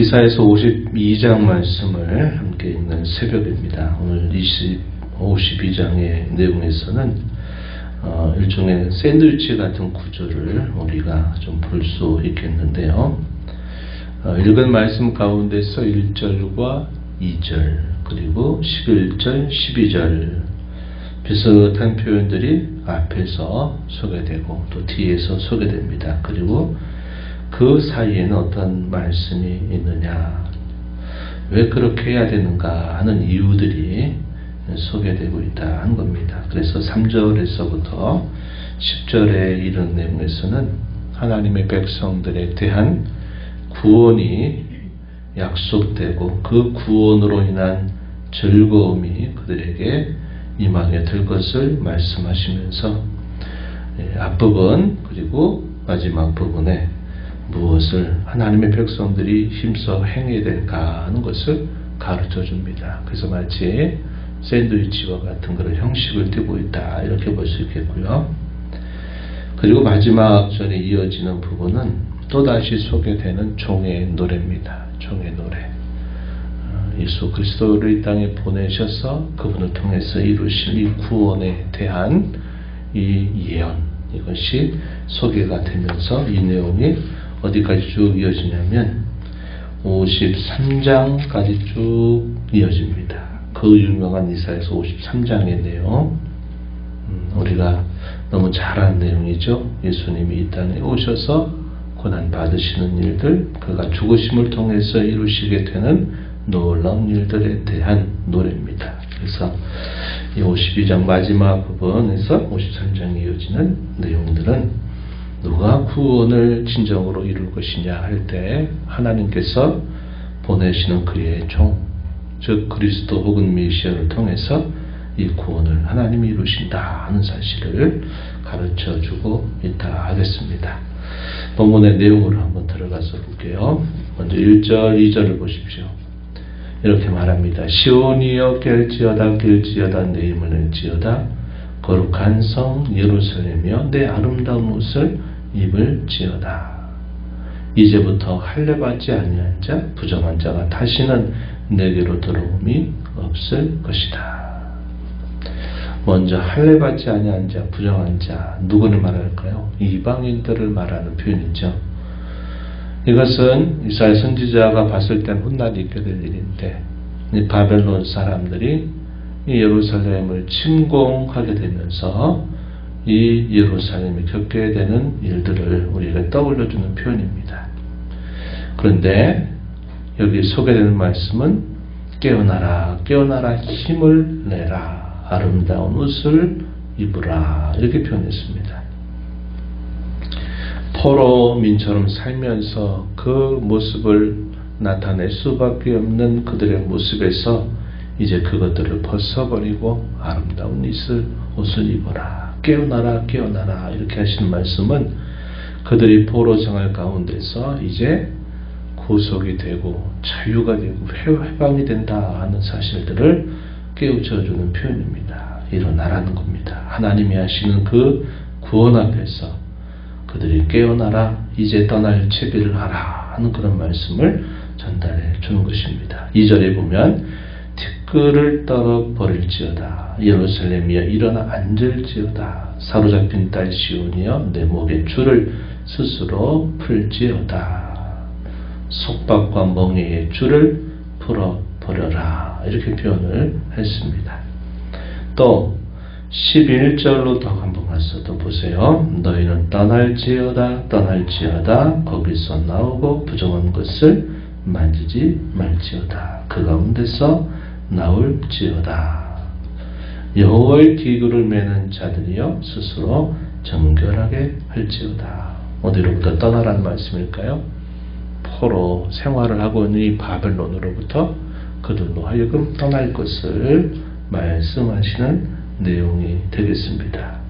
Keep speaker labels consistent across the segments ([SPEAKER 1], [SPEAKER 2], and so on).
[SPEAKER 1] 이사야서 52장 말씀을 함께 읽는 새벽입니다. 오늘 52장의 내용에서는 일종의 샌드위치 같은 구조를 우리가 좀 볼 수 있겠는데요. 읽은 말씀 가운데서 1절과 2절 그리고 11절, 12절 비슷한 표현들이 앞에서 소개되고 또 뒤에서 소개됩니다. 그리고 그 사이에는 어떤 말씀이 있느냐, 왜 그렇게 해야 되는가 하는 이유들이 소개되고 있다 하는 겁니다. 그래서 3절에서부터 10절에 이런 내용에서는 하나님의 백성들에 대한 구원이 약속되고 그 구원으로 인한 즐거움이 그들에게 임하게 될 것을 말씀하시면서 앞부분 그리고 마지막 부분에 무엇을 하나님의 백성들이 힘써 행해야 될까 하는 것을 가르쳐 줍니다. 그래서 마치 샌드위치와 같은 그런 형식을 띠고 있다 이렇게 볼 수 있겠고요. 그리고 마지막 절에 이어지는 부분은 또다시 소개되는 종의 노래입니다. 종의 노래. 예수 그리스도를 이 땅에 보내셔서 그분을 통해서 이루실 이 구원에 대한 이 예언, 이것이 소개가 되면서 이 내용이 어디까지 쭉 이어지냐면 53장까지 쭉 이어집니다. 그 유명한 이사야서 53장의 내용, 우리가 너무 잘 아는 내용이죠. 예수님이 이 땅에 오셔서 고난 받으시는 일들, 그가 죽으심을 통해서 이루시게 되는 놀라운 일들에 대한 노래입니다. 그래서 이 52장 마지막 부분에서 53장에 이어지는 내용들은 누가 구원을 진정으로 이룰 것이냐 할 때 하나님께서 보내시는 그의 종, 즉 그리스도 혹은 메시아를 통해서 이 구원을 하나님이 이루신다 하는 사실을 가르쳐주고 있다 하겠습니다. 본문의 내용으로 한번 들어가서 볼게요. 먼저 1절, 2절을 보십시오. 이렇게 말합니다. 시온이여 깰지어다 깰지어다 내 힘을 낼지어다 거룩한 성 예루살렘이여 내 아름다운 옷을 입을지어다. 이제부터 할례받지 아니한 자 부정한 자가 다시는 내게로 들어옴이 없을 것이다. 먼저 할례받지 아니한 자 부정한 자 누구를 말할까요? 이방인들을 말하는 표현이죠. 이것은 이사야 선지자가 봤을 땐 훗날이 있게 될 일인데 이 바벨론 사람들이 이 예루살렘을 침공하게 되면서 이 예루살렘이 겪게 되는 일들을 우리가 떠올려주는 표현입니다. 그런데 여기 소개되는 말씀은 깨어나라 깨어나라 힘을 내라 아름다운 옷을 입으라 이렇게 표현했습니다. 포로민처럼 살면서 그 모습을 나타낼 수밖에 없는 그들의 모습에서 이제 그것들을 벗어버리고 아름다운 옷을 입어라. 깨어나라 깨어나라 이렇게 하시는 말씀은 그들이 포로 생활 가운데서 이제 구속이 되고 자유가 되고 해방이 된다 하는 사실들을 깨우쳐주는 표현입니다. 일어나라는 겁니다. 하나님이 하시는 그 구원 앞에서 그들이 깨어나라 이제 떠날 채비를 하라 하는 그런 말씀을 전달해 주는 것입니다. 2절에 보면 티끌을 떨어버릴지어다 예루살렘이여 일어나 앉을지어다 사로잡힌 딸 시온이여 내 목에 줄을 스스로 풀지어다 속박과 멍에의 줄을 풀어버려라 이렇게 표현을 했습니다. 또 11절로 더 한번 가서 또 보세요. 너희는 떠날지어다 떠날지어다 거기서 나오고 부정한 것을 만지지 말지어다 그 가운데서 나올지어다 여호와의 기구를 매는 자들이여 스스로 정결하게 할지어다. 어디로부터 떠나라는 말씀일까요? 포로 생활을 하고 있는 이 바벨론으로부터 그들로 하여금 떠날 것을 말씀하시는 내용이 되겠습니다.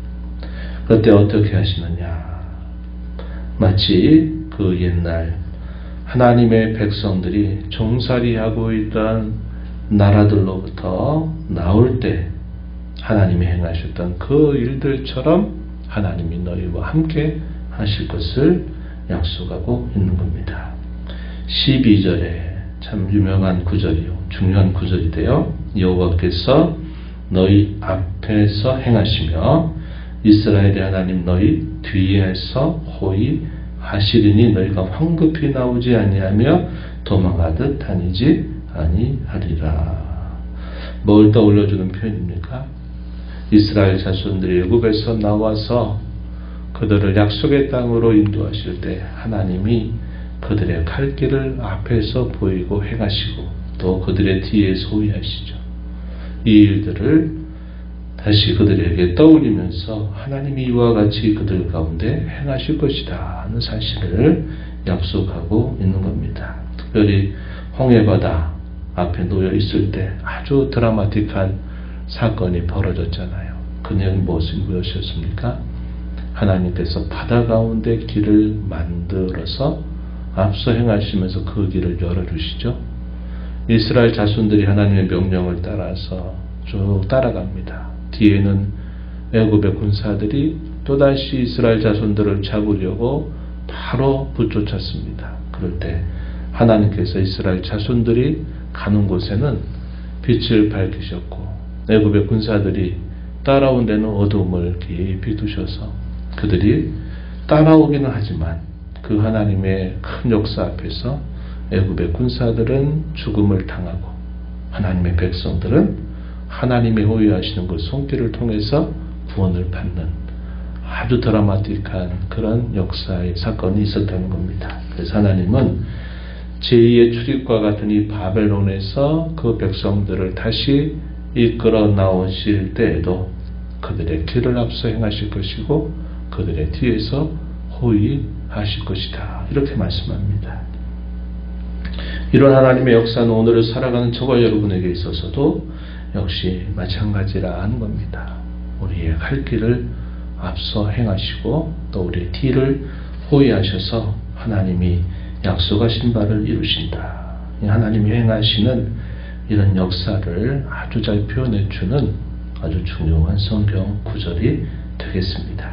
[SPEAKER 1] 그때 어떻게 하시느냐? 마치 그 옛날 하나님의 백성들이 종살이하고 있던 나라들로부터 나올 때 하나님이 행하셨던 그 일들처럼 하나님이 너희와 함께 하실 것을 약속하고 있는 겁니다. 12절에 참 유명한 구절이요. 중요한 구절인데요. 여호와께서 너희 앞에서 행하시며 이스라엘의 하나님 너희 뒤에서 호위 하시리니 너희가 황급히 나오지 아니하며 도망하듯 다니지 아니하리라. 뭘 떠올려주는 표현입니까? 이스라엘 자손들이 애굽에서 나와서 그들을 약속의 땅으로 인도하실 때 하나님이 그들의 갈 길을 앞에서 보이고 행하시고 또 그들의 뒤에 소위하시죠. 이 일들을 다시 그들에게 떠올리면서 하나님이 이와 같이 그들 가운데 행하실 것이다 하는 사실을 약속하고 있는 겁니다. 특별히 홍해바다 앞에 놓여 있을 때 아주 드라마틱한 사건이 벌어졌잖아요. 그 내용이 무엇이었습니까? 하나님께서 바다 가운데 길을 만들어서 앞서 행하시면서 그 길을 열어주시죠. 이스라엘 자손들이 하나님의 명령을 따라서 쭉 따라갑니다. 뒤에는 애굽의 군사들이 또다시 이스라엘 자손들을 잡으려고 바로 붙쫓았습니다. 그럴 때 하나님께서 이스라엘 자손들이 가는 곳에는 빛을 밝히셨고 애굽의 군사들이 따라온 데는 어둠을 깊이 두셔서 그들이 따라오기는 하지만 그 하나님의 큰 역사 앞에서 애굽의 군사들은 죽음을 당하고 하나님의 백성들은 하나님이 호위하시는 그 손길을 통해서 구원을 받는 아주 드라마틱한 그런 역사의 사건이 있었다는 겁니다. 그래서 하나님은 제2의 출입과 같은 이 바벨론에서 그 백성들을 다시 이끌어 나오실 때에도 그들의 길을 앞서 행하실 것이고 그들의 뒤에서 호위하실 것이다. 이렇게 말씀합니다. 이런 하나님의 역사는 오늘을 살아가는 저와 여러분에게 있어서도 역시 마찬가지라 하는 겁니다. 우리의 갈 길을 앞서 행하시고 또 우리의 뒤를 호위하셔서 하나님이 약속하신 바를 이루신다. 하나님이 행하시는 이런 역사를 아주 잘 표현해주는 아주 중요한 성경 구절이 되겠습니다.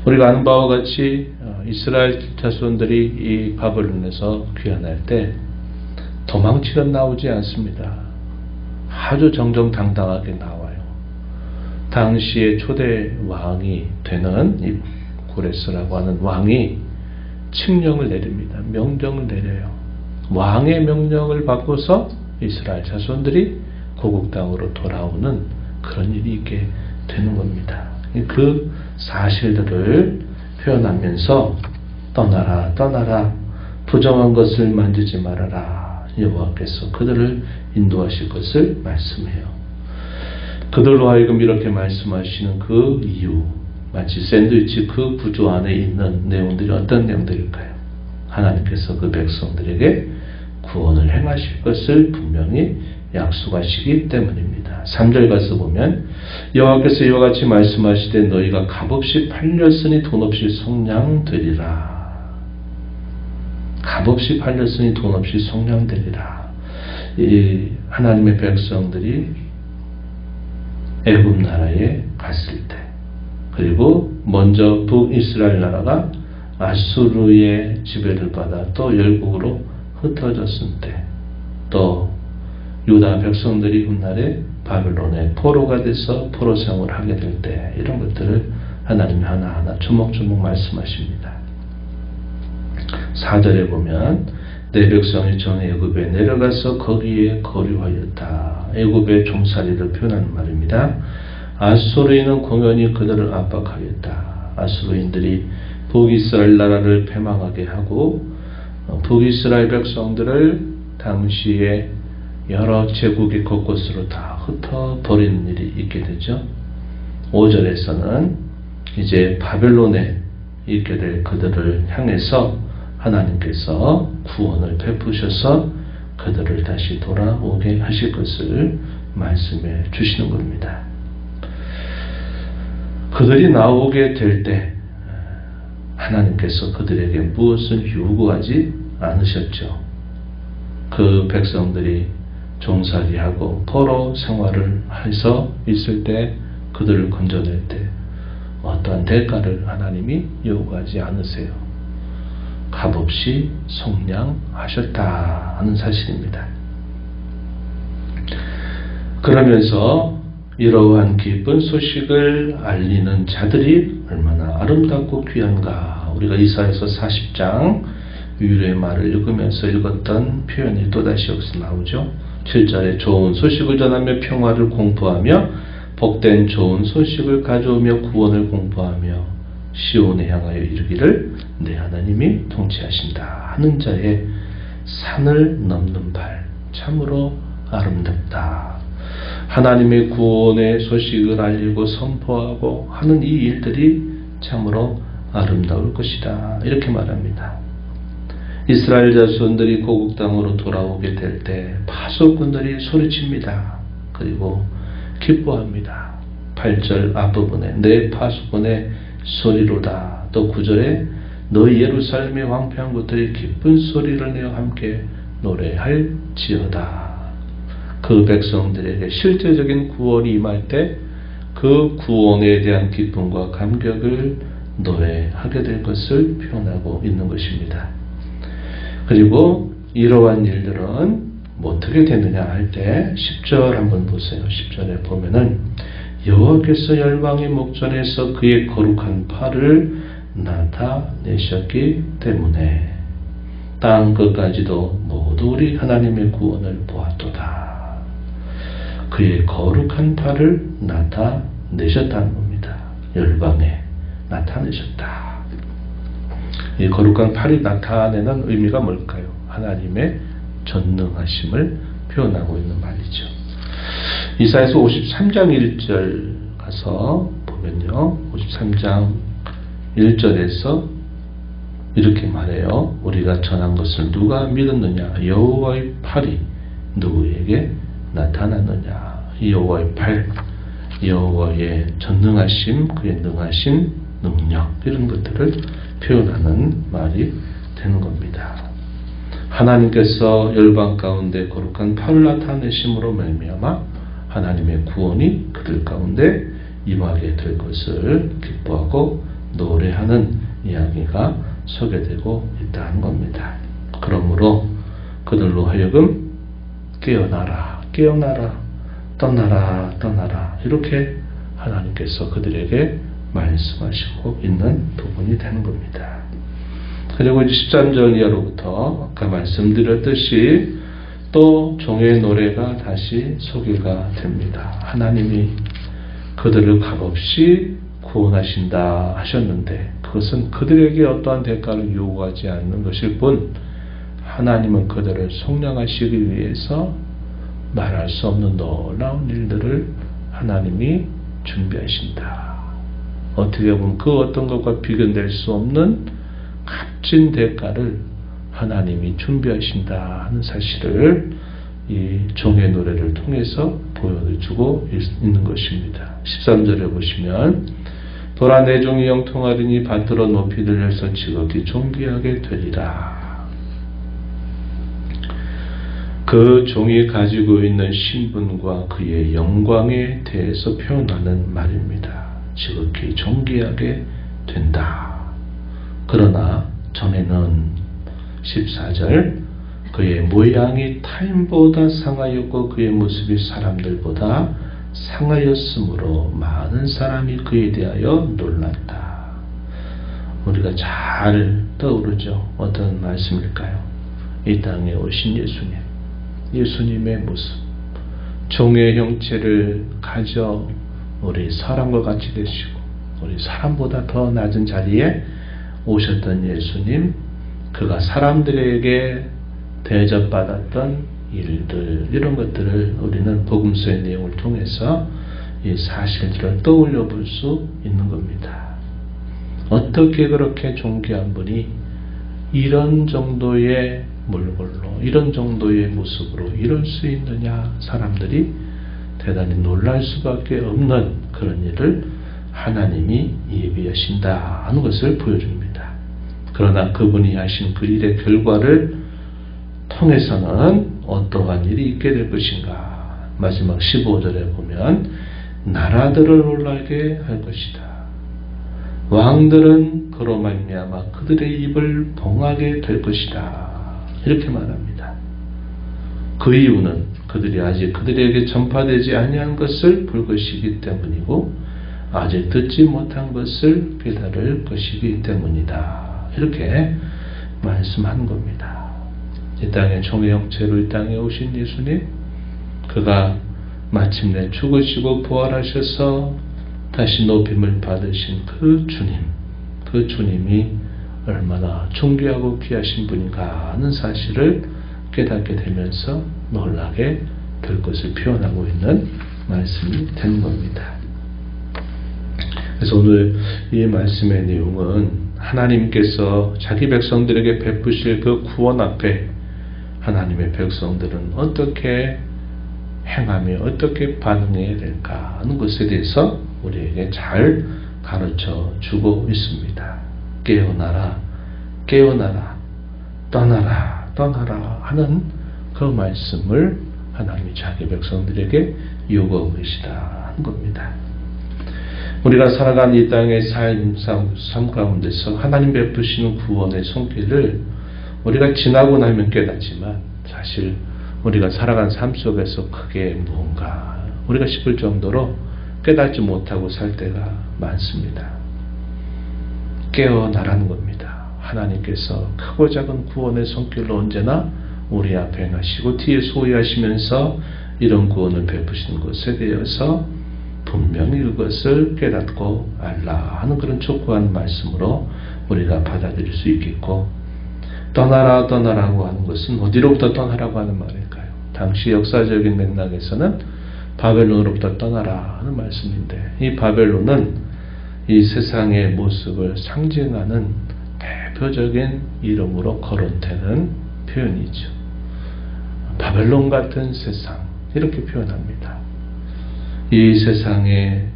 [SPEAKER 1] 우리가 아는 바와 같이 이스라엘 자손들이 이 바벨론에서 귀환할 때 도망치는 나오지 않습니다. 아주 정정당당하게 나와요. 당시의 초대 왕이 되는 이 고레스라고 하는 왕이 칙령을 내립니다. 명령을 내려요. 왕의 명령을 받고서 이스라엘 자손들이 고국 땅으로 돌아오는 그런 일이 있게 되는 겁니다. 그 사실들을 표현하면서 떠나라 떠나라 부정한 것을 만지지 말아라 여호와께서 그들을 인도하실 것을 말씀해요. 그들로 하여금 이렇게 말씀하시는 그 이유 마치 샌드위치 그 구조 안에 있는 내용들이 어떤 내용들일까요? 하나님께서 그 백성들에게 구원을 행하실 것을 분명히 약속하시기 때문입니다. 3절 가서 보면 여호와께서 이와 같이 말씀하시되 너희가 값없이 팔렸으니 돈없이 속량되리라. 값없이 팔렸으니 돈없이 속량되리라. 이 하나님의 백성들이 애굽 나라에 갔을 때 그리고 먼저 북이스라엘 나라가 아수르의 지배를 받아 또 열국으로 흩어졌을 때 또 유다 백성들이 훗날에 바벨론의 포로가 돼서 포로 생활을 하게 될 때 이런 것들을 하나님이 하나하나 조목조목 말씀하십니다. 4절에 보면 내 백성이 전 애굽에 내려가서 거기에 거류하였다. 애굽의 종살이를 표현하는 말입니다. 아수르인은 공연히 그들을 압박하였다. 아수르인들이 북이스라엘 나라를 패망하게 하고 북이스라엘 백성들을 당시에 여러 제국의 곳곳으로 다 흩어버리는 일이 있게 되죠. 5절에서는 이제 바벨론에 있게 될 그들을 향해서 하나님께서 구원을 베푸셔서 그들을 다시 돌아오게 하실 것을 말씀해 주시는 겁니다. 그들이 나오게 될 때 하나님께서 그들에게 무엇을 요구하지 않으셨죠. 그 백성들이 종살이하고 포로 생활을 해서 있을 때 그들을 건져낼 때 어떠한 대가를 하나님이 요구하지 않으세요. 값없이 속량하셨다 하는 사실입니다. 그러면서 이러한 기쁜 소식을 알리는 자들이 얼마나 아름답고 귀한가. 우리가 이사야서 40장 위로의 말을 읽으면서 읽었던 표현이 또다시 여기서 나오죠. 7절에 좋은 소식을 전하며 평화를 공포하며 복된 좋은 소식을 가져오며 구원을 공포하며 시온에 향하여 이르기를 내 하나님이 통치하신다 하는 자의 산을 넘는 발 참으로 아름답다. 하나님의 구원의 소식을 알리고 선포하고 하는 이 일들이 참으로 아름다울 것이다 이렇게 말합니다. 이스라엘 자손들이 고국 땅으로 돌아오게 될 때 파수꾼들이 소리칩니다. 그리고 기뻐합니다. 8절 앞부분에 내 파수꾼의 소리로다. 또 9절에 너희 예루살렘의 황폐한 곳들이 기쁜 소리를 내어 함께 노래할지어다. 그 백성들에게 실제적인 구원이 임할 때 그 구원에 대한 기쁨과 감격을 노래하게 될 것을 표현하고 있는 것입니다. 그리고 이러한 일들은 어떻게 되느냐 할 때 10절 한번 보세요. 10절에 보면은 여호와께서 열방의 목전에서 그의 거룩한 팔을 나타내셨기 때문에 땅 끝까지도 모두 우리 하나님의 구원을 보았도다. 그의 거룩한 팔을 나타내셨다는 겁니다. 열방에 나타내셨다. 이 거룩한 팔이 나타내는 의미가 뭘까요? 하나님의 전능하심을 표현하고 있는 말이죠. 이사야서 53장 1절 가서 보면요. 53장 1절에서 이렇게 말해요. 우리가 전한 것을 누가 믿었느냐? 여호와의 팔이 누구에게 나타났느냐? 여호와의 팔, 여호와의 전능하심, 그의 능하신 능력 이런 것들을 표현하는 말이 되는 겁니다. 하나님께서 열방 가운데 거룩한 팔을 나타내심으로 말미암아 하나님의 구원이 그들 가운데 임하게 될 것을 기뻐하고 노래하는 이야기가 소개되고 있다는 겁니다. 그러므로 그들로 하여금 깨어나라, 깨어나라, 떠나라, 떠나라 이렇게 하나님께서 그들에게 말씀하시고 있는 부분이 되는 겁니다. 그리고 13절 이하로부터 아까 말씀드렸듯이 또 종의 노래가 다시 소개가 됩니다. 하나님이 그들을 값없이 구원하신다 하셨는데 그것은 그들에게 어떠한 대가를 요구하지 않는 것일 뿐 하나님은 그들을 속량하시기 위해서 말할 수 없는 놀라운 일들을 하나님이 준비하신다. 어떻게 보면 그 어떤 것과 비교될 수 없는 값진 대가를 하나님이 준비하신다 하는 사실을 이 종의 노래를 통해서 보여주고 있는 것입니다. 13절에 보시면 보라 내 종이 영통하리니 밭으로 높이 들려서 지극히 존귀하게 되리라. 그 종이 가지고 있는 신분과 그의 영광에 대해서 표현하는 말입니다. 지극히 존귀하게 된다. 그러나 전에는 14절 그의 모양이 타인보다 상하였고 그의 모습이 사람들보다 상하였으므로 많은 사람이 그에 대하여 놀랐다. 우리가 잘 떠오르죠. 어떤 말씀일까요? 이 땅에 오신 예수님의 모습, 종의 형체를 가져 우리 사람과 같이 되시고 우리 사람보다 더 낮은 자리에 오셨던 예수님, 그가 사람들에게 대접받았던 일들 이런 것들을 우리는 복음서의 내용을 통해서 이 사실들을 떠올려 볼 수 있는 겁니다. 어떻게 그렇게 존귀한 분이 이런 정도의 몰골로 이런 정도의 모습으로 이럴 수 있느냐 사람들이 대단히 놀랄 수밖에 없는 그런 일을 하나님이 예비하신다 하는 것을 보여줍니다. 그러나 그분이 하신 그 일의 결과를 통해서는 어떠한 일이 있게 될 것인가. 마지막 15절에 보면 나라들을 놀라게 할 것이다. 왕들은 그로 말미암아 그들의 입을 봉하게 될 것이다. 이렇게 말합니다. 그 이유는 그들이 아직 그들에게 전파되지 아니한 것을 볼 것이기 때문이고 아직 듣지 못한 것을 깨달을 것이기 때문이다. 이렇게 말씀한 겁니다. 이 땅에 종의 형체로 이 땅에 오신 예수님, 그가 마침내 죽으시고 부활하셔서 다시 높임을 받으신 그 주님, 그 주님이 얼마나 존귀하고 귀하신 분인가 하는 사실을 깨닫게 되면서 놀라게 될 것을 표현하고 있는 말씀이 된 겁니다. 그래서 오늘 이 말씀의 내용은 하나님께서 자기 백성들에게 베푸실 그 구원 앞에 하나님의 백성들은 어떻게 행하며 어떻게 반응해야 될까 하는 것에 대해서 우리에게 잘 가르쳐 주고 있습니다. 깨어나라, 깨어나라, 떠나라, 떠나라 하는 그 말씀을 하나님이 자기 백성들에게 요구하고 계시다 하는 겁니다. 우리가 살아가는 이 땅의 삶 가운데서 하나님 베푸시는 구원의 손길을 우리가 지나고 나면 깨닫지만 사실 우리가 살아간 삶 속에서 그게 무언가 우리가 싶을 정도로 깨닫지 못하고 살 때가 많습니다. 깨어나라는 겁니다. 하나님께서 크고 작은 구원의 손길로 언제나 우리 앞에 행하시고 뒤에 소유하시면서 이런 구원을 베푸시는 것에 대해서 분명히 그것을 깨닫고 알라 하는 그런 촉구하는 말씀으로 우리가 받아들일 수 있겠고, 떠나라 떠나라고 하는 것은 어디로부터 떠나라고 하는 말일까요? 당시 역사적인 맥락에서는 바벨론으로부터 떠나라 하는 말씀인데, 이 바벨론은 이 세상의 모습을 상징하는 대표적인 이름으로 거론되는 표현이죠. 바벨론 같은 세상, 이렇게 표현합니다. 이 세상의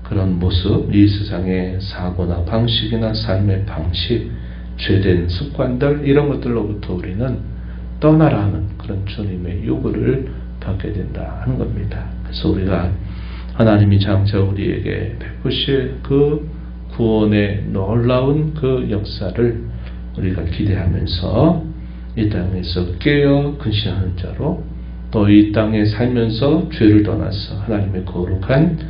[SPEAKER 1] 그런 모습, 이 세상의 사고나 방식이나 삶의 방식, 죄된 습관들, 이런 것들로부터 우리는 떠나라는 그런 주님의 요구를 받게 된다 하는 겁니다. 그래서 우리가 하나님이 장차 우리에게 베푸실 그 구원의 놀라운 그 역사를 우리가 기대하면서 이 땅에서 깨어 근신하는 자로, 또 이 땅에 살면서 죄를 떠나서 하나님의 거룩한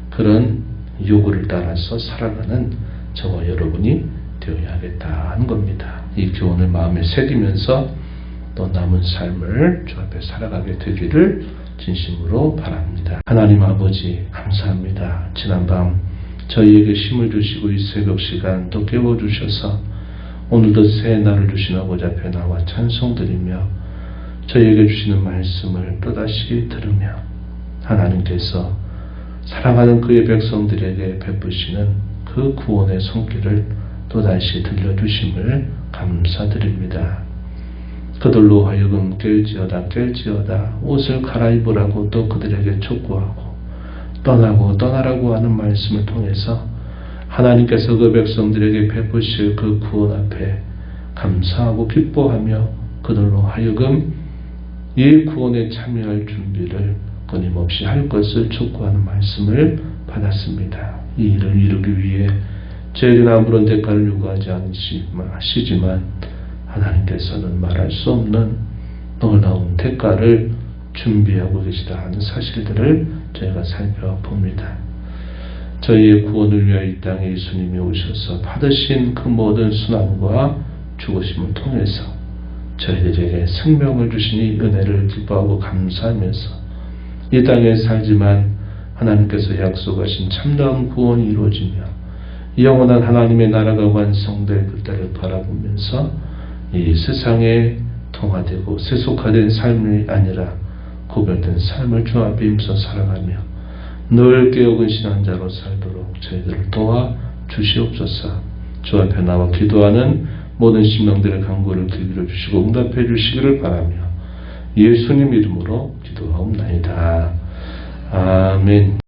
[SPEAKER 1] 그런 요구를 따라서 살아가는 저와 여러분이 되어야겠다 하는 겁니다. 이 교훈을 마음에 새기면서 또 남은 삶을 주 앞에 살아가게 되기를 진심으로 바랍니다. 하나님 아버지 감사합니다. 지난밤 저희에게 힘을 주시고 이 새벽 시간 또 깨워주셔서 오늘도 새 날을 주신 아버지 앞에 나와 찬송드리며 저희에게 주시는 말씀을 또다시 들으며 하나님께서 사랑하는 그의 백성들에게 베푸시는 그 구원의 손길을 또다시 들려주심을 감사드립니다. 그들로 하여금 깰지어다 깰지어다 옷을 갈아입으라고 또 그들에게 촉구하고 떠나고 떠나라고 하는 말씀을 통해서 하나님께서 그 백성들에게 베푸실 그 구원 앞에 감사하고 기뻐하며 그들로 하여금 이 구원에 참여할 준비를 끊임없이 할 것을 촉구하는 말씀을 받았습니다. 이 일을 이루기 위해 저에게는 아무런 대가를 요구하지 않으시지만 하나님께서는 말할 수 없는 놀라운 대가를 준비하고 계시다 하는 사실들을 저희가 살펴봅니다. 저희의 구원을 위하여 이 땅에 예수님이 오셔서 받으신 그 모든 순환과 죽으심을 통해서 저희들에게 생명을 주시니 은혜를 기뻐하고 감사하면서 이 땅에 살지만 하나님께서 약속하신 참다운 구원이 이루어지며 영원한 하나님의 나라가 완성될 그때를 바라보면서 이 세상에 통화되고 세속화된 삶이 아니라 구별된 삶을 주 앞에 힘써 살아가며 늘 깨어 근신한 자로 살도록 저희들을 도와 주시옵소서. 주 앞에 나와 기도하는 모든 심령들의 간구를 들려 주시고 응답해 주시기를 바라며 예수님 이름으로 기도하옵나이다. 아멘.